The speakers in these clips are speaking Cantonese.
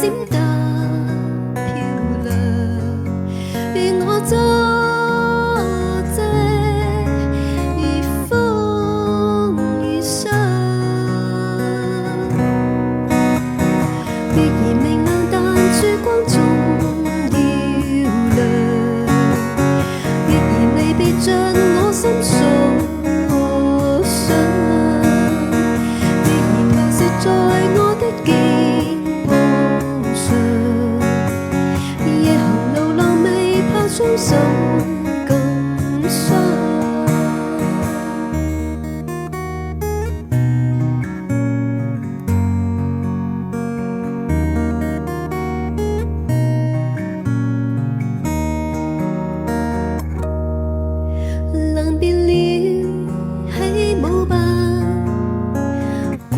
閃得漂亮，願我作這如風如霜。月兒明亮，但曙光總要亮。月兒未別像我心所想，月兒投射在我的肩膀上。夜行流浪未怕雙手感傷。臨別了，起舞吧，光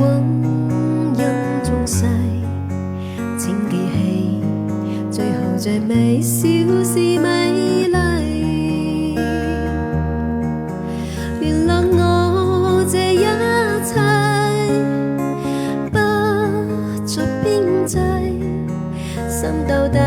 陰縱逝，請記起，最後這微笑是美麗。原諒我這一切，不作邊際，心到底。